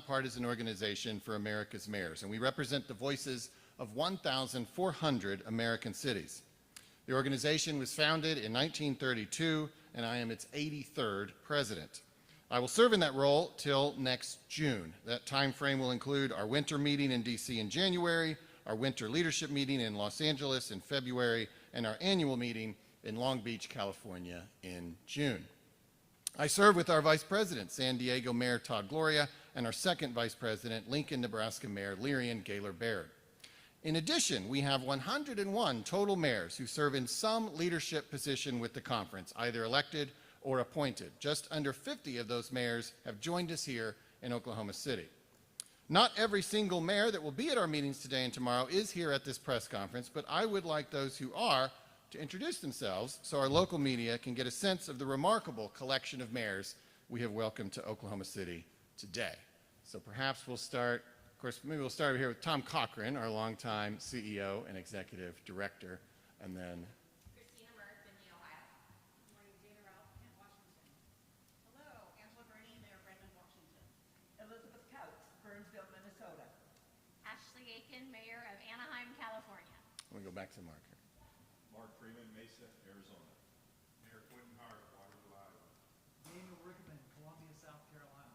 nonpartisan organization for America's mayors, and we represent the voices of 1,400 American cities. The organization was founded in 1932, and I am its 83rd president. I will serve in that role till next June. That time frame will include our winter meeting in DC in January, our winter leadership meeting in Los Angeles in February, and our annual meeting in Long Beach, California in June. I serve with our Vice President, San Diego Mayor Todd Gloria, and our second Vice President, Lincoln, Nebraska Mayor Lyrian Gaylor Baird. In addition, we have 101 total mayors who serve in some leadership position with the conference, either elected or appointed. Just under 50 of those mayors have joined us here in Oklahoma City. Not every single mayor that will be at our meetings today and tomorrow is here at this press conference, but I would like those who are to introduce themselves so our local media can get a sense of the remarkable collection of mayors we have welcomed to Oklahoma City today. So perhaps we'll start, of course, maybe we'll start here with Tom Cochran, our longtime CEO and Executive Director, and then Mayor of Anaheim, California. we go back to Mark here. Mark Freeman, Mesa, Arizona. Mayor Quentin Hart, Waterloo, Iowa. Daniel Rickman, Columbia, South Carolina.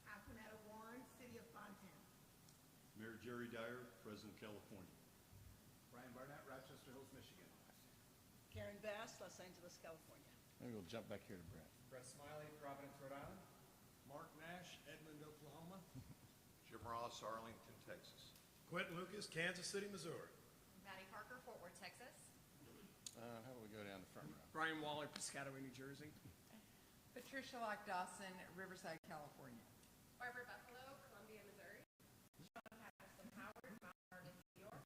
Aquanetta Warren, City of Fontana. Mayor Jerry Dyer, Fresno, California. Brian Barnett, Rochester Hills, Michigan. Karen Bass, Los Angeles, California. Maybe we'll jump back here to Brett. Brett Smiley, Providence, Rhode Island. Mark Nash, Edmond, Oklahoma. Jim Ross, Arlington, Texas. Quentin Lucas, Kansas City, Missouri. Maddie Parker, Fort Worth, Texas. How about we go down the front row? Brian Waller, Piscataway, New Jersey. Patricia Lock Dawson, Riverside, California. Barbara Buffalo, Columbia, Missouri. Sean Patterson Howard, Mount Vernon, New York.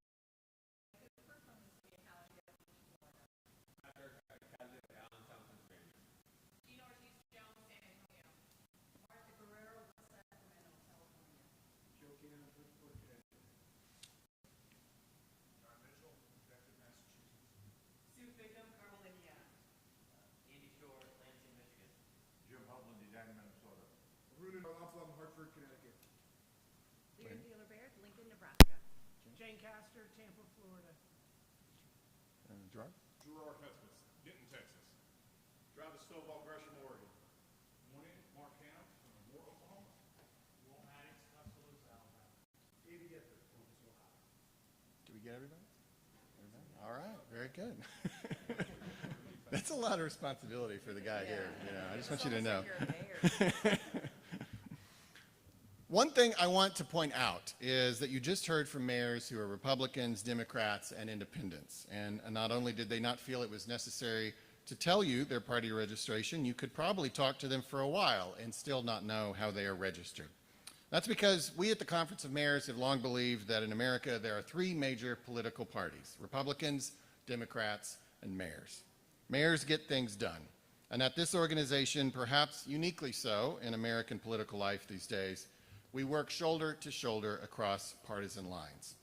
Cooper from the city of Caledonia, Florida. Allentown, Pennsylvania. Gina Ortiz Jones, San Antonio. Martha Guerrero, West Sacramento, California. Joe Keenan, Bridgeport, Connecticut. John Mitchell, Bedford, Massachusetts. Sue Bigham, Carmel, Indiana. Andy Shore, Lansing, Michigan. Jim Hubland, Edina, Minnesota. Rudy Malaflam, Hartford, Connecticut. Leah Gaylor Baird, Lincoln, Nebraska. Jane Castor, Tampa, Florida. Gerard? Gerard Hesmus, Denton, Texas. Travis Stovall, Gresham, Oregon. Morning, Mark Ham, Moore, Oklahoma. Walt Maddox, Tuscaloosa, Alabama. Davey Gifford, Columbus, Ohio. Did we get everybody? All right, very good. That's a lot of responsibility for the guy here. You know, I just want you to know. One thing I want to point out is that you just heard from mayors who are Republicans, Democrats, and independents. And not only did they not feel it was necessary to tell you their party registration, you could probably talk to them for a while and still not know how they are registered. That's because we at the Conference of Mayors have long believed that in America there are three major political parties: Republicans, Democrats, and mayors. Mayors get things done. And at this organization, perhaps uniquely so in American political life these days, we work shoulder to shoulder across partisan lines.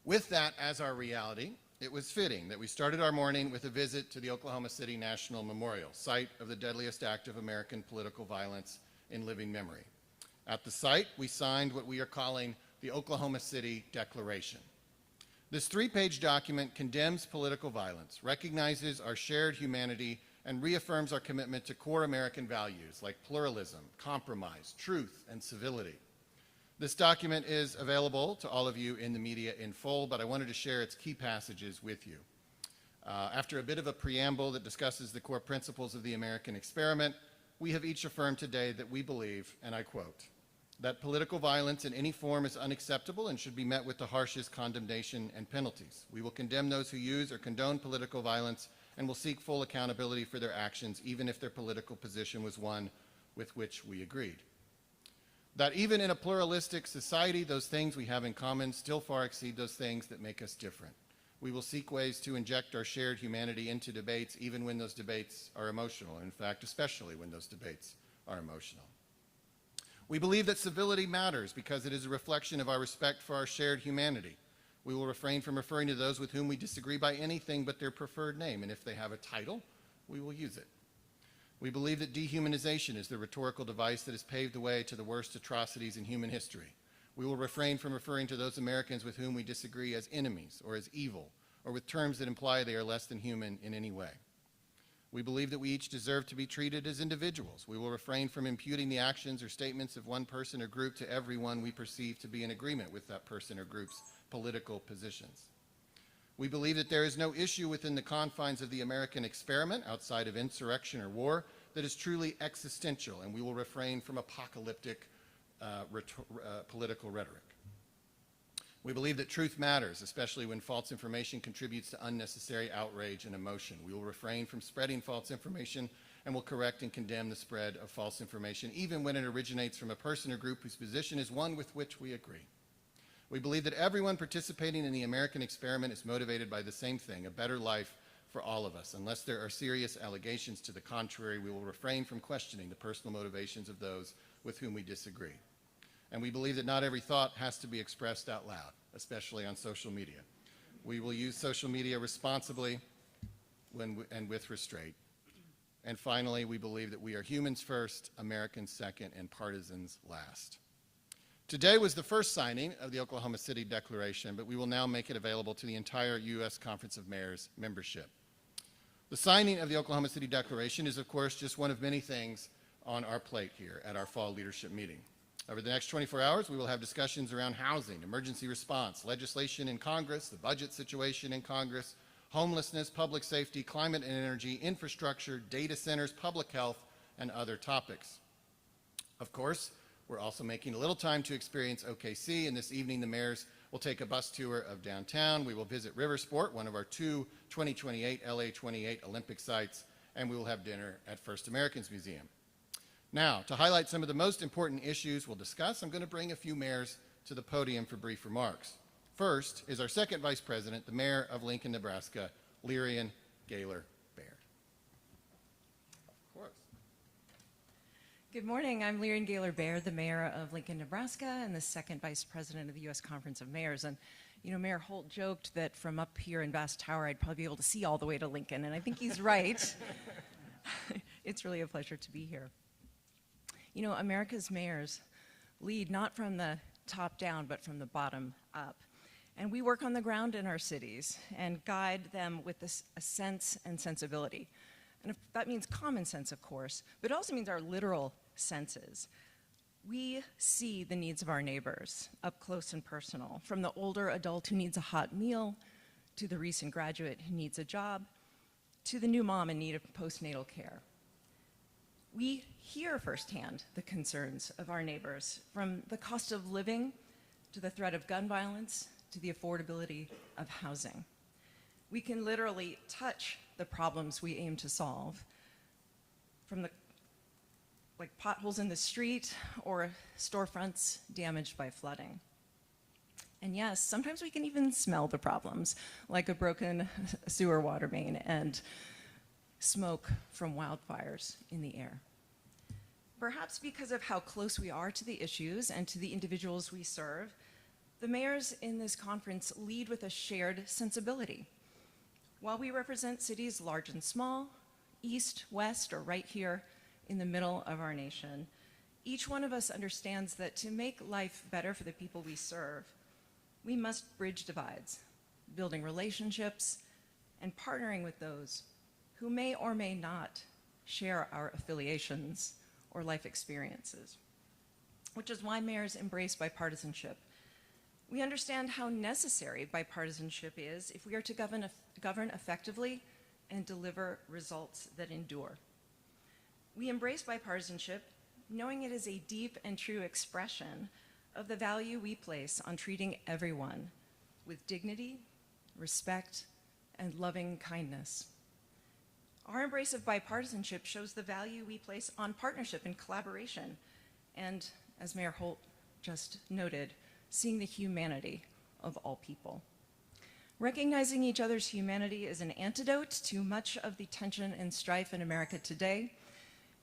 With that as our reality, it was fitting that we started our morning with a visit to the Oklahoma City National Memorial, site of the deadliest act of American political violence in living memory. At the site, we signed what we are calling the Oklahoma City Declaration. This three-page document condemns political violence, recognizes our shared humanity, and reaffirms our commitment to core American values like pluralism, compromise, truth, and civility. This document is available to all of you in the media in full, but I wanted to share its key passages with you. After a bit of a preamble that discusses the core principles of the American experiment, we have each affirmed today that we believe, and I quote, that political violence in any form is unacceptable and should be met with the harshest condemnation and penalties. We will condemn those who use or condone political violence and will seek full accountability for their actions, even if their political position was one with which we agreed. That even in a pluralistic society, those things we have in common still far exceed those things that make us different. We will seek ways to inject our shared humanity into debates, even when those debates are emotional. In fact, especially when those debates are emotional. We believe that civility matters because it is a reflection of our respect for our shared humanity. We will refrain from referring to those with whom we disagree by anything but their preferred name, and if they have a title, we will use it. We believe that dehumanization is the rhetorical device that has paved the way to the worst atrocities in human history. We will refrain from referring to those Americans with whom we disagree as enemies or as evil, or with terms that imply they are less than human in any way. We believe that we each deserve to be treated as individuals. We will refrain from imputing the actions or statements of one person or group to everyone we perceive to be in agreement with that person or group's political positions. We believe that there is no issue within the confines of the American experiment, outside of insurrection or war, that is truly existential, and we will refrain from apocalyptic political rhetoric. We believe that truth matters, especially when false information contributes to unnecessary outrage and emotion. We will refrain from spreading false information and will correct and condemn the spread of false information, even when it originates from a person or group whose position is one with which we agree. We believe that everyone participating in the American experiment is motivated by the same thing, a better life for all of us. Unless there are serious allegations to the contrary, we will refrain from questioning the personal motivations of those with whom we disagree. And we believe that not every thought has to be expressed out loud, especially on social media. We will use social media responsibly and with restraint. And finally, we believe that we are humans first, Americans second, and partisans last. Today was the first signing of the Oklahoma City Declaration, but we will now make it available to the entire U.S. Conference of Mayors membership. The signing of the Oklahoma City Declaration is, of course, just one of many things on our plate here at our fall leadership meeting. Over the next 24 hours, we will have discussions around housing, emergency response, legislation in Congress, the budget situation in Congress, homelessness, public safety, climate and energy, infrastructure, data centers, public health, and other topics. Of course, we're also making a little time to experience OKC, and this evening the mayors will take a bus tour of downtown. We will visit Riversport, one of our two 2028 LA 28 Olympic sites, and we will have dinner at First Americans Museum. Now, to highlight some of the most important issues we'll discuss, I'm going to bring a few mayors to the podium for brief remarks. First is our second vice president, the mayor of Lincoln, Nebraska, Lyrian Gaylor Baird. Of course. Good morning. I'm Lyrian Gaylor Baird, the mayor of Lincoln, Nebraska, and the second vice president of the U.S. Conference of Mayors. And, you know, Mayor Holt joked that from up here in Bass Tower, I'd probably be able to see all the way to Lincoln, and I think he's right. It's really a pleasure to be here. You know, America's mayors lead not from the top down, but from the bottom up. And we work on the ground in our cities and guide them with a sense and sensibility. And if that means common sense, of course, but it also means our literal senses. We see the needs of our neighbors up close and personal, from the older adult who needs a hot meal, to the recent graduate who needs a job, to the new mom in need of postnatal care. We hear firsthand the concerns of our neighbors, from the cost of living to the threat of gun violence to the affordability of housing. We can literally touch the problems we aim to solve, from the potholes in the street or storefronts damaged by flooding. And yes, sometimes we can even smell the problems, like a broken sewer water main and smoke from wildfires in the air. Perhaps because of how close we are to the issues and to the individuals we serve, the mayors in this conference lead with a shared sensibility. While we represent cities large and small, east, west, or right here in the middle of our nation, each one of us understands that to make life better for the people we serve, we must bridge divides, building relationships and partnering with those who may or may not share our affiliations or life experiences, which is why mayors embrace bipartisanship. We understand how necessary bipartisanship is if we are to govern effectively and deliver results that endure. We embrace bipartisanship knowing it is a deep and true expression of the value we place on treating everyone with dignity, respect, and loving kindness. Our embrace of bipartisanship shows the value we place on partnership and collaboration, and, as Mayor Holt just noted, seeing the humanity of all people. Recognizing each other's humanity is an antidote to much of the tension and strife in America today,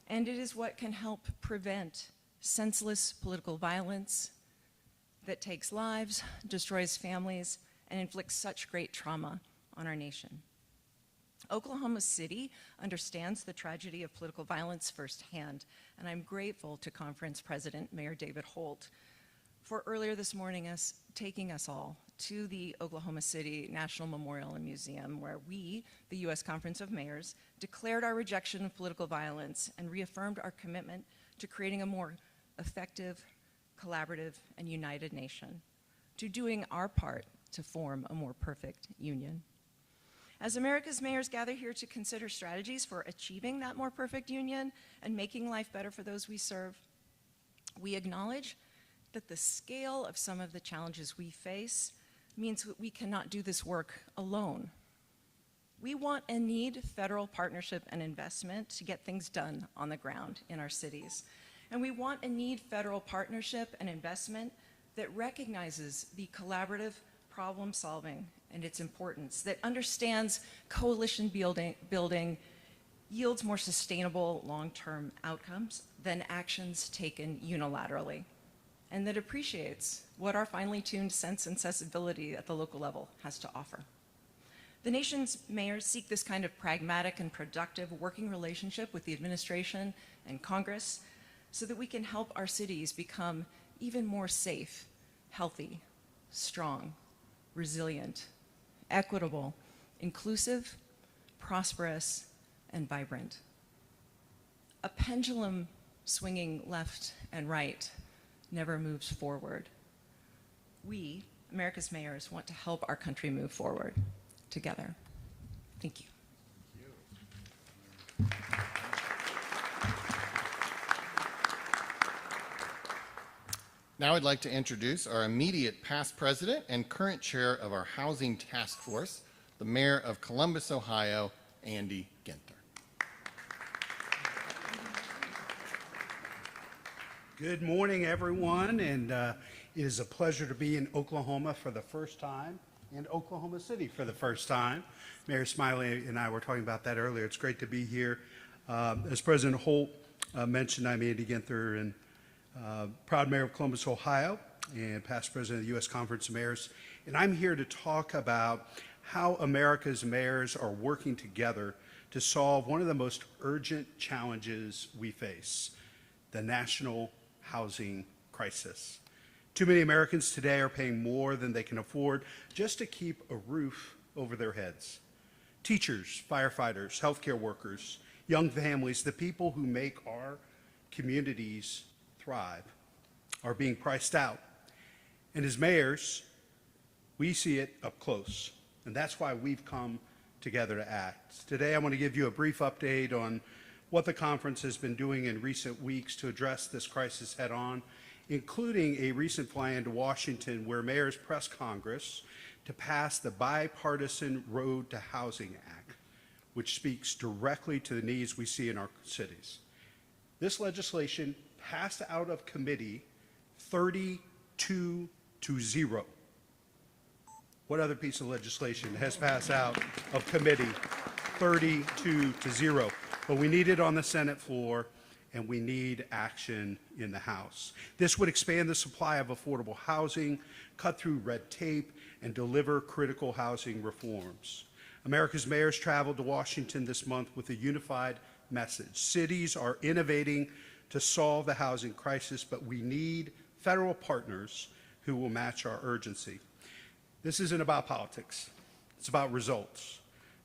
and it is what can help prevent senseless political violence that takes lives, destroys families, and inflicts such great trauma on our nation. Oklahoma City understands the tragedy of political violence firsthand, and I'm grateful to Conference President Mayor David Holt for earlier this morning taking us all to the Oklahoma City National Memorial and Museum, where we, the U.S. Conference of Mayors, declared our rejection of political violence and reaffirmed our commitment to creating a more effective, collaborative, and united nation, to doing our part to form a more perfect union. As America's mayors gather here to consider strategies for achieving that more perfect union and making life better for those we serve, we acknowledge that the scale of some of the challenges we face means that we cannot do this work alone. We want and need federal partnership and investment to get things done on the ground in our cities. And we want and need federal partnership and investment that recognizes the collaborative problem solving and its importance, that understands coalition building yields more sustainable long-term outcomes than actions taken unilaterally, and that appreciates what our finely tuned sense and sensibility at the local level has to offer. The nation's mayors seek this kind of pragmatic and productive working relationship with the administration and Congress so that we can help our cities become even more safe, healthy, strong, resilient, equitable, inclusive, prosperous, and vibrant. A pendulum swinging left and right never moves forward. We, America's mayors, want to help our country move forward together. Thank you. Now I'd like to introduce our immediate past president and current chair of our housing task force, the mayor of Columbus, Ohio, Andy Ginther. Good morning, everyone, and it is a pleasure to be in Oklahoma for the first time, in Oklahoma City for the first time. Mayor Smiley and I were talking about that earlier. It's great to be here. As President Holt mentioned, I'm Andy Ginther, and proud mayor of Columbus, Ohio, and past president of the U.S. Conference of Mayors. And I'm here to talk about how America's mayors are working together to solve one of the most urgent challenges we face, the national housing crisis. Too many Americans today are paying more than they can afford just to keep a roof over their heads. Teachers, firefighters, healthcare workers, young families, the people who make our communities thrive, are being priced out. And as mayors, we see it up close. And that's why we've come together to act. Today, I want to give you a brief update on what the conference has been doing in recent weeks to address this crisis head on, including a recent fly-in to Washington where mayors pressed Congress to pass the Bipartisan Road to Housing Act, which speaks directly to the needs we see in our cities. This legislation passed out of committee 32-0. What other piece of legislation has passed out of committee 32-0? But we need it on the Senate floor, and we need action in the House. This would expand the supply of affordable housing, cut through red tape, and deliver critical housing reforms. America's mayors traveled to Washington this month with a unified message. Cities are innovating to solve the housing crisis, but we need federal partners who will match our urgency. This isn't about politics. It's about results.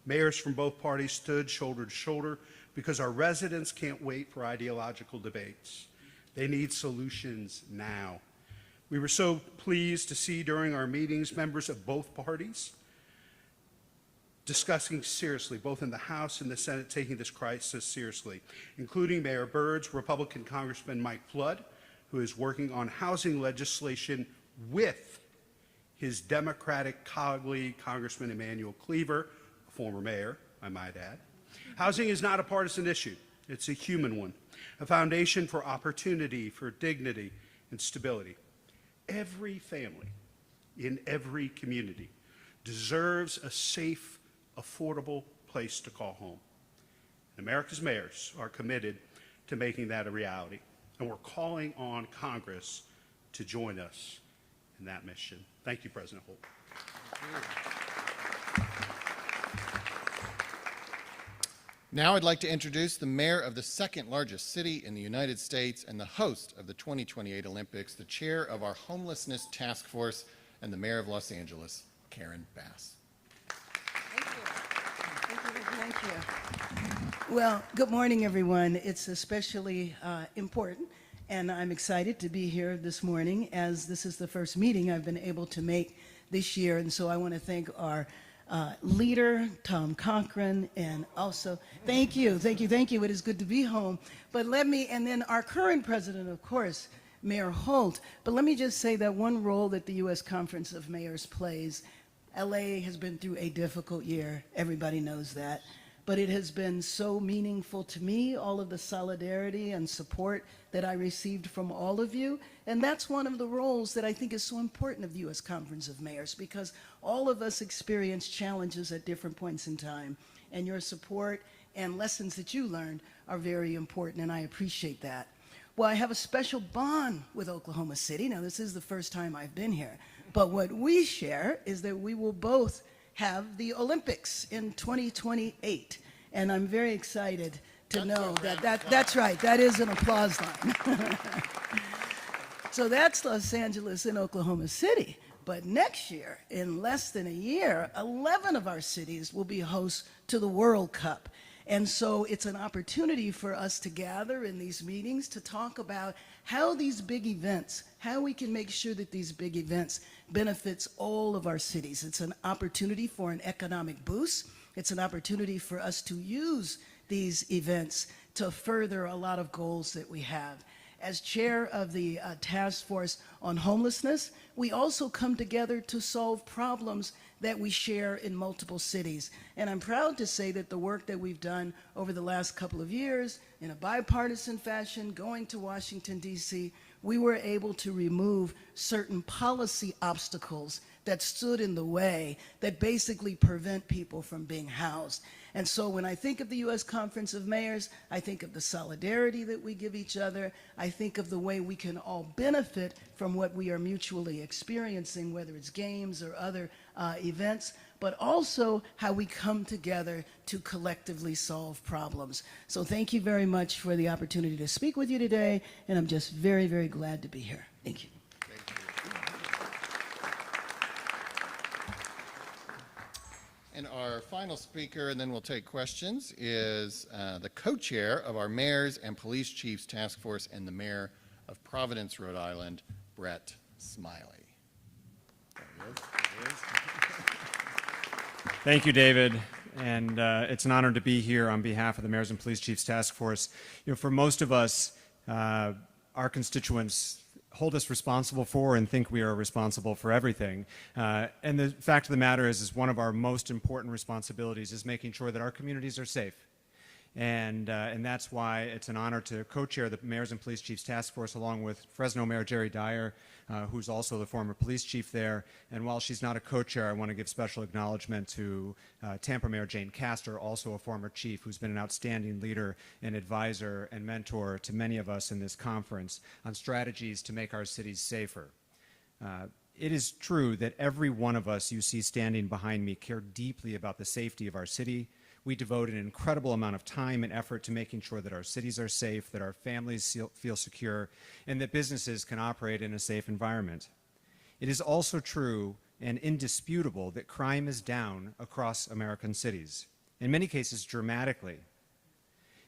Mayors from both parties stood shoulder to shoulder because our residents can't wait for ideological debates. They need solutions now. We were so pleased to see during our meetings members of both parties discussing seriously, both in the House and the Senate, taking this crisis seriously, including Mayor Byrd's Republican Congressman Mike Flood, who is working on housing legislation with his Democratic colleague, Congressman Emanuel Cleaver, a former mayor, I might add. Housing is not a partisan issue. It's a human one, a foundation for opportunity, for dignity, and stability. Every family in every community deserves a safe, affordable place to call home. And America's mayors are committed to making that a reality. And we're calling on Congress to join us in that mission. Thank you, President Holt. Now I'd like to introduce the mayor of the second largest city in the United States and the host of the 2028 Olympics, the chair of our homelessness task force, and the mayor of Los Angeles, Karen Bass. Thank you. Well, good morning, everyone. It's especially important, and I'm excited to be here this morning as this is the first meeting I've been able to make this year. And so I want to thank our leader, Tom Cochran, and also, thank you. It is good to be home. But and then our current president, of course, Mayor Holt. But let me just say that one role that the U.S. Conference of Mayors plays, LA has been through a difficult year. Everybody knows that. But it has been so meaningful to me, all of the solidarity and support that I received from all of you. And that's one of the roles that I think is so important of the U.S. Conference of Mayors, because all of us experience challenges at different points in time. And your support and lessons that you learned are very important, and I appreciate that. Well, I have a special bond with Oklahoma City. Now, this is the first time I've been here. But what we share is that we will both have the Olympics in 2028. And I'm very excited to know that's right. That is an applause line. So that's Los Angeles and Oklahoma City. But next year, in less than a year, 11 of our cities will be hosts to the World Cup. And so it's an opportunity for us to gather in these meetings to talk about how these big events, how we can make sure that these big events benefits all of our cities. It's an opportunity for an economic boost. It's an opportunity for us to use these events to further a lot of goals that we have. As chair of the task force on homelessness, we also come together to solve problems that we share in multiple cities. And I'm proud to say that the work that we've done over the last couple of years in a bipartisan fashion, going to Washington, D.C., we were able to remove certain policy obstacles that stood in the way that basically prevent people from being housed. And so when I think of the U.S. Conference of Mayors, I think of the solidarity that we give each other. I think of the way we can all benefit from what we are mutually experiencing, whether it's games or other events, but also how we come together to collectively solve problems. So thank you very much for the opportunity to speak with you today, and I'm just very, very glad to be here. Thank you. And our final speaker, and then we'll take questions, is the co-chair of our Mayors and Police Chiefs Task Force and the mayor of Providence, Rhode Island, Brett Smiley. There he is. There he is. Thank you, David. And it's an honor to be here on behalf of the Mayors and Police Chiefs Task Force. You know, for most of us, our constituents hold us responsible for and think we are responsible for everything. And the fact of the matter is one of our most important responsibilities is making sure that our communities are safe. And that's why it's an honor to co-chair the Mayors and Police Chiefs Task Force along with Fresno Mayor Jerry Dyer, who's also the former police chief there. And while she's not a co-chair, I want to give special acknowledgement to Tampa Mayor Jane Castor, also a former chief, who's been an outstanding leader and advisor and mentor to many of us in this conference on strategies to make our cities safer. It is true that every one of us you see standing behind me care deeply about the safety of our city. We devote an incredible amount of time and effort to making sure that our cities are safe, that our families feel secure, and that businesses can operate in a safe environment. It is also true and indisputable that crime is down across American cities, in many cases dramatically.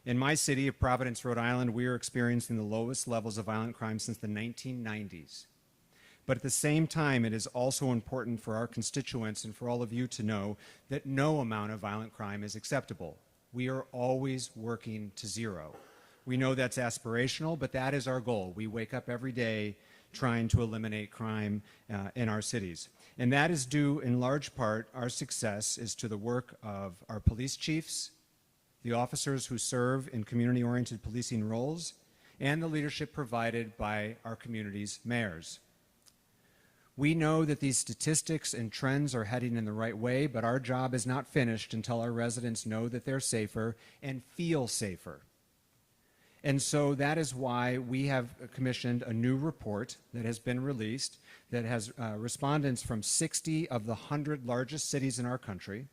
In my city of Providence, Rhode Island, we are experiencing the lowest levels of violent crime since the 1990s. But at the same time, it is also important for our constituents and for all of you to know that no amount of violent crime is acceptable. We are always working to zero. We know that's aspirational, but that is our goal. We wake up every day trying to eliminate crime in our cities. And that is due in large part, our success is to the work of our police chiefs, the officers who serve in community-oriented policing roles, and the leadership provided by our community's mayors. We know that these statistics and trends are heading in the right way, but our job is not finished until our residents know that they're safer and feel safer. And so that is why we have commissioned a new report that has been released that has respondents from 60 of the 100 largest cities in our country,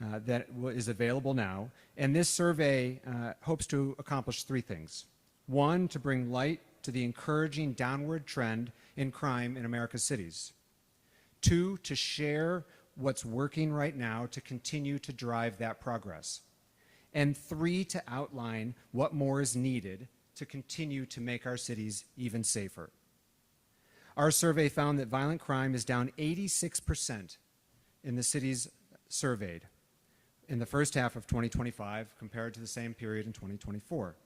is available now. And this survey hopes to accomplish three things. One, to bring light to the encouraging downward trend in crime in America's cities. Two, to share what's working right now to continue to drive that progress. And three, to outline what more is needed to continue to make our cities even safer. Our survey found that violent crime is down 86% in the cities surveyed in the first half of 2025 compared to the same period in 2024.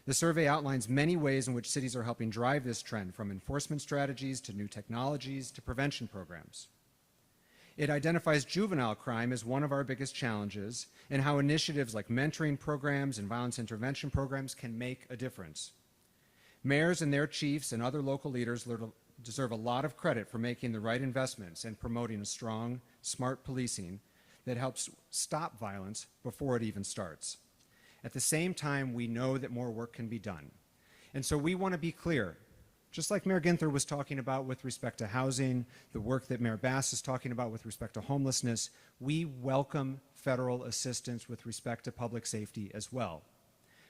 The survey outlines many ways in which cities are helping drive this trend, from enforcement strategies to new technologies to prevention programs. It identifies juvenile crime as one of our biggest challenges and how initiatives like mentoring programs and violence intervention programs can make a difference. Mayors and their chiefs and other local leaders deserve a lot of credit for making the right investments and promoting a strong, smart policing that helps stop violence before it even starts. At the same time, we know that more work can be done. And so we want to be clear, just like Mayor Ginther was talking about with respect to housing, the work that Mayor Bass is talking about with respect to homelessness, we welcome federal assistance with respect to public safety as well.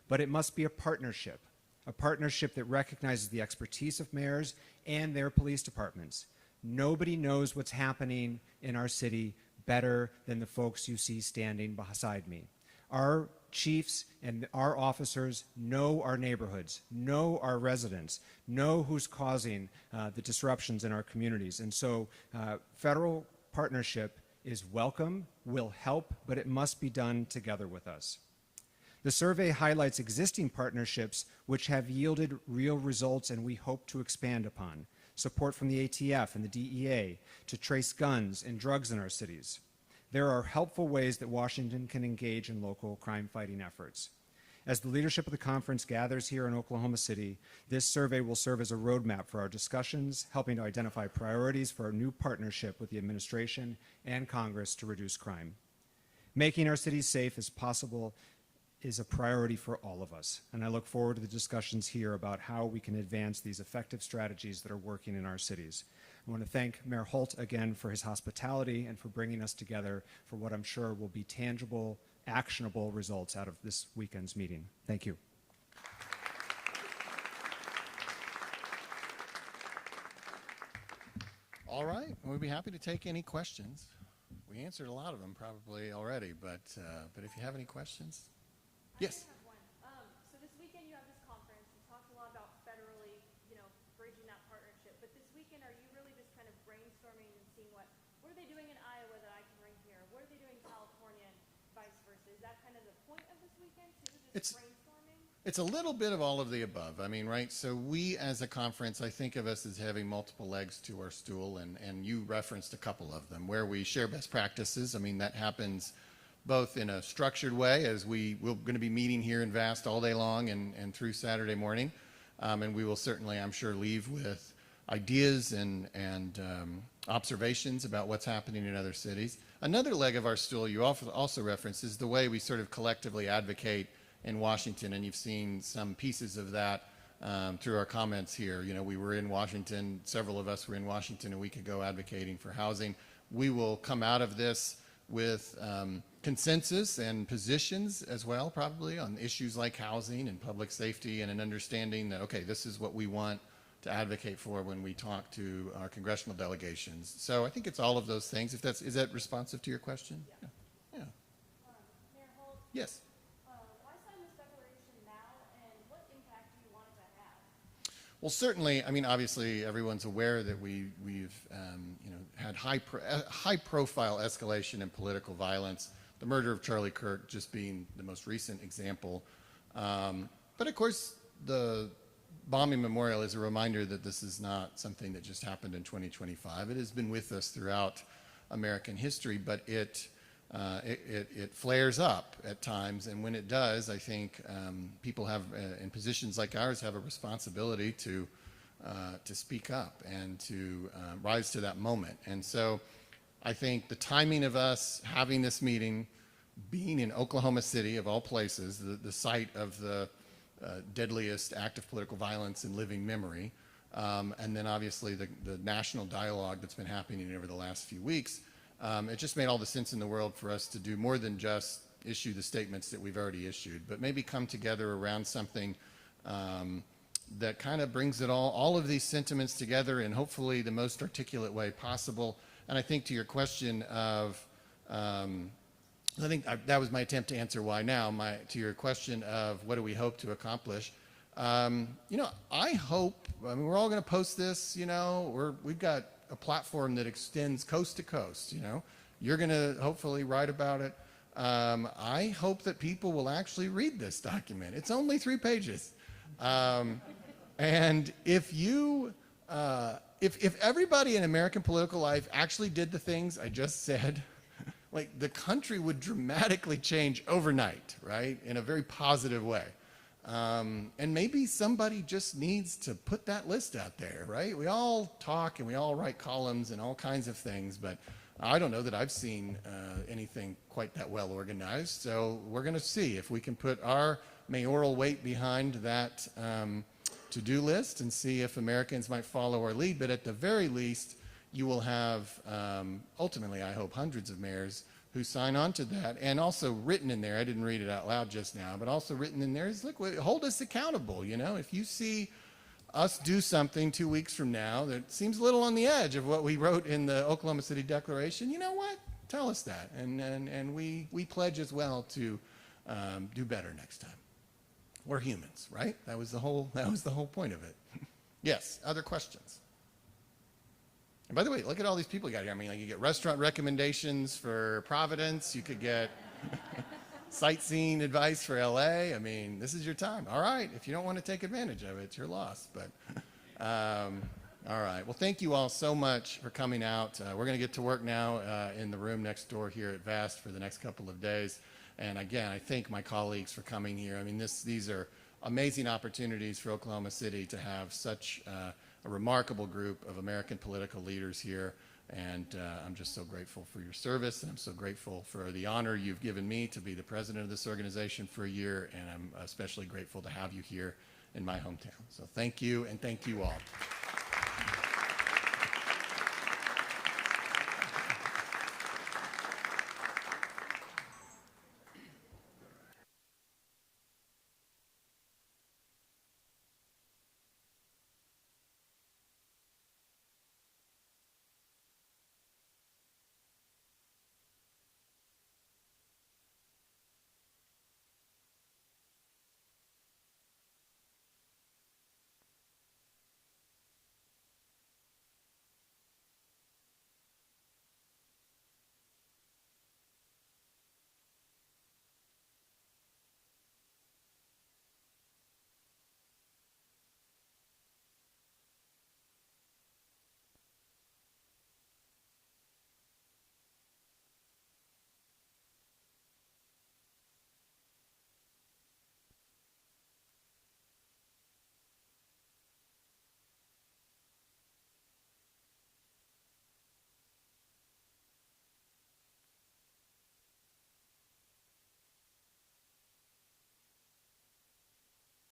But it must be a partnership that recognizes the expertise of mayors and their police departments. Nobody knows what's happening in our city better than the folks you see standing beside me. Our chiefs and our officers know our neighborhoods, know our residents, know who's causing the disruptions in our communities. And so federal partnership is welcome, will help, but it must be done together with us. The survey highlights existing partnerships which have yielded real results and we hope to expand upon. Support from the ATF and the DEA to trace guns and drugs in our cities. There are helpful ways that Washington can engage in local crime-fighting efforts. As the leadership of the conference gathers here in Oklahoma City, this survey will serve as a roadmap for our discussions, helping to identify priorities for our new partnership with the administration and Congress to reduce crime. Making our cities safe as possible is a priority for all of us, and I look forward to the discussions here about how we can advance these effective strategies that are working in our cities. I want to thank Mayor Holt again for his hospitality and for bringing us together for what I'm sure will be tangible, actionable results out of this weekend's meeting. Thank you. All right, we'd be happy to take any questions. We answered a lot of them probably already, but if you have any questions. Yes. I have one. So this weekend you have this conference. You talked a lot about federally, bridging that partnership. But this weekend, are you really just kind of brainstorming and seeing what are they doing in Iowa that I can bring here? What are they doing in California and vice versa? Is that kind of the point of this weekend? Is it just brainstorming? It's a little bit of all of the above. I mean, right? So we as a conference, I think of us as having multiple legs to our stool, and you referenced a couple of them where we share best practices. I mean, that happens both in a structured way, as we're going to be meeting here in Vast all day long and through Saturday morning. And we will certainly, I'm sure, leave with ideas and observations about what's happening in other cities. Another leg of our stool you also referenced is the way we sort of collectively advocate in Washington, and you've seen some pieces of that through our comments here. We were in Washington, several of us were in Washington a week ago advocating for housing. We will come out of this with consensus and positions as well, probably, on issues like housing and public safety, and an understanding that, okay, this is what we want to advocate for when we talk to our congressional delegations. So I think it's all of those things. Is that responsive to your question? Yeah. Mayor Holt, Yes. why sign this declaration now, and what impact do you want it to have? Well, certainly, I mean, obviously, everyone's aware that we've had high-profile escalation in political violence, the murder of Charlie Kirk just being the most recent example. But of course, the bombing memorial is a reminder that this is not something that just happened in 2025. It has been with us throughout American history, but it flares up at times, and when it does, I think people have, in positions like ours, have a responsibility to speak up and to rise to that moment. And so I think the timing of us having this meeting, being in Oklahoma City, of all places, the site of the deadliest act of political violence in living memory, and then obviously the national dialogue that's been happening over the last few weeks, it just made all the sense in the world for us to do more than just issue the statements that we've already issued, but maybe come together around something that kind of brings it all of these sentiments together in hopefully the most articulate way possible. And I think to your question of, that was my attempt to answer why now. To your question of what do we hope to accomplish, I hope, we're all going to post this, we've got a platform that extends coast to coast, You're going to hopefully write about it. I hope that people will actually read this document. It's only 3 pages. And if everybody in American political life actually did the things I just said, like the country would dramatically change overnight, right? In a very positive way. And maybe somebody just needs to put that list out there, right? We all talk and we all write columns and all kinds of things, but I don't know that I've seen anything quite that well organized. So we're going to see if we can put our mayoral weight behind that to-do list and see if Americans might follow our lead. But at the very least, you will have, ultimately, I hope, hundreds of mayors who sign on to that. And also written in there, I didn't read it out loud just now, but also written in there is, look, hold us accountable. If you see us do something 2 weeks from now that seems a little on the edge of what we wrote in the Oklahoma City Declaration, you know what? Tell us that. And we pledge as well to do better next time. We're humans, right? That was the whole point of it. Yes, other questions? And by the way, look at all these people you got here. You get restaurant recommendations for Providence. You could get sightseeing advice for LA. This is your time. All right. If you don't want to take advantage of it, it's your loss. But all right. Well, thank you all so much for coming out. We're going to get to work now in the room next door here at VAST for the next couple of days. And again, I thank my colleagues for coming here. These are amazing opportunities for Oklahoma City to have such a remarkable group of American political leaders here. And I'm just so grateful for your service. And I'm so grateful for the honor you've given me to be the president of this organization for a year. And I'm especially grateful to have you here in my hometown. So thank you, and thank you all.